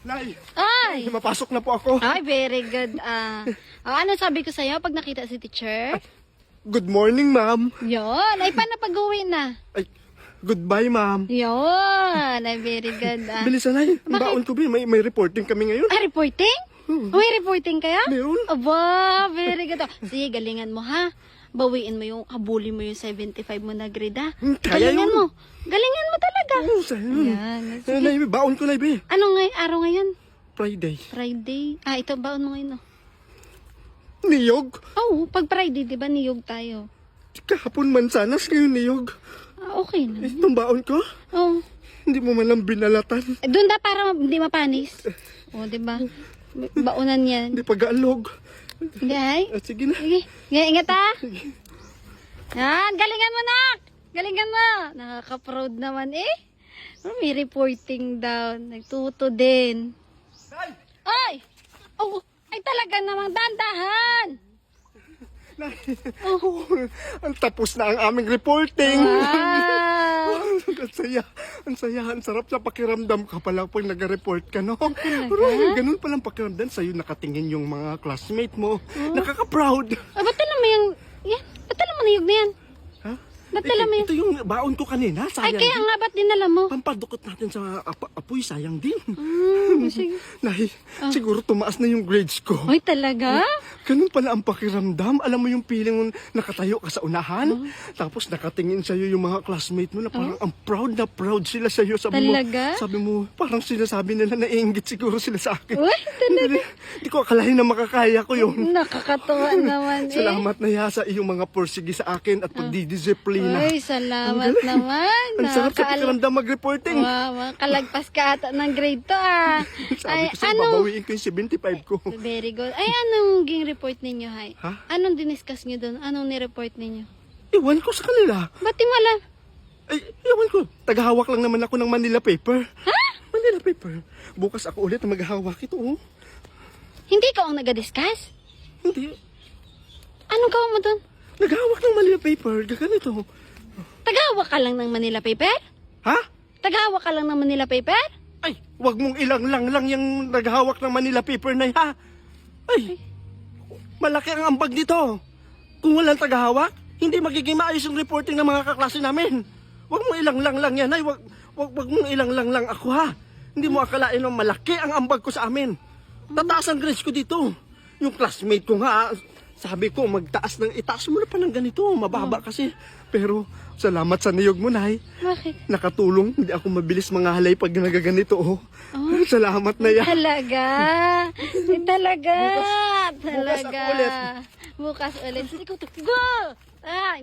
Nay, Ay! mapasok na po ako. Ay, very good. Ano sabi ko sa'yo pag nakita si teacher? Good morning, ma'am. Yun. Ay, paano pag-uwi na? Ay, goodbye, ma'am. Yun. Ay, very good. Bilisan, Nay. Ang baon ko, may reporting kami ngayon. Reporting? May reporting kaya? Meron. Aba, very good. Sige, galingan mo ha. Bawiin mo yung, habulin mo yung 75 mo na grade ha. Kaya Galingan yun. mo. Galingan mo talaga. Sa'yo. Yan. Nay, baon ko, Nay, be. Ano araw ngayon? Friday. Friday. Ito baon mo ngayon. Niyog? Oh, pag Friday, di ba niyog tayo? Kahapon mansanas, ngayon niyog. Okay na. Itong baon ko? Oh. Hindi mo man lang binalatan. Doon na para hindi mapanis. Oh, di ba? Baunan yan. Hindi pag-aalog. Hindi ay. Sige na. Sige. Ingat ha. Yan, galingan mo nak. Galingan mo. Nakaka-proud naman eh. May reporting daw. Nagtuto din. Ay! Oh, ay talaga namang dandahan. Nay, ang tapos na ang aming reporting. Wow! Ang saya, ang sarap sa pakiramdam ka pala pag nag-report ka, no? Pero ganun palang pakiramdam sa'yo nakatingin yung mga classmate mo. Nakaka-proud. Ba't alam mo yung... Yan, ba't alam mo niyog na yan? Ha? Ba't alam mo yung... Ito yung baon ko kanina, Ay, sayang kaya din. nga ba't dinala mo? Pampadukot natin sa apoy, sayang din. Sige. Nay, siguro tumaas na yung grades ko. Ay, talaga? Ganun pala ang pakiramdam. Alam mo yung feeling mo nakatayo ka sa unahan, tapos nakatingin sa'yo yung mga classmate mo na parang ang proud sila sa'yo. Talaga? Sabi mo, parang sinasabi nila naiingit siguro sila sa akin. Uy, talaga. Hindi ko akalain na makakaya ko yun. Nakakatuwa naman eh. Salamat na ya sa iyong mga porsige sa akin at pagdidisiplina. Uy, salamat naman. Ang sarap sa pakiramdam mag-reporting. Wow, kalagpas ka ata ng grade to ah. Sabi ko sa'yo, babawiin ko yung 75 ko. Very good. Ay, anong ging report ninyo, hay? Ha? Anong diniscuss nyo doon? Anong ni-report ninyo? Iwan ko sa kanila. Ba't di mo alam? Ay, iwan ko. Tagahawak lang naman ako ng Manila paper. Ha? Manila paper. Bukas ako ulit na maghahawak ito. Oh. Hindi ka ang nag-discuss? Hindi. Anong gawin mo doon? Naghahawak ng Manila paper. Gaganito. Tagahawak ka lang ng Manila paper? Ha? Tagahawak ka lang ng Manila paper? Ay, wag mong ilang lang yung naghahawak ng Manila paper na ha? Ay, malaki ang ambag nito. Kung walang tagahawak, hindi magiging maayos yung reporting ng mga kaklase namin. Wag mong ilang lang yan, ay. Wag mong ilang lang ako, ha? Hindi mo akalain na malaki ang ambag ko sa amin. Tataas ang grades ko dito. Yung classmate ko nga, sabi ko, itaas mo na pa ng ganito. Mababa kasi. Pero, salamat sa niyog mo, Nay. Bakit? Nakatulong, hindi ako mabilis mga halay pag nagaganito, oh. Salamat na yan. Talaga. Ay, talaga. Bukas ako ulit. Bukas ulit. Ikaw, go! Ah,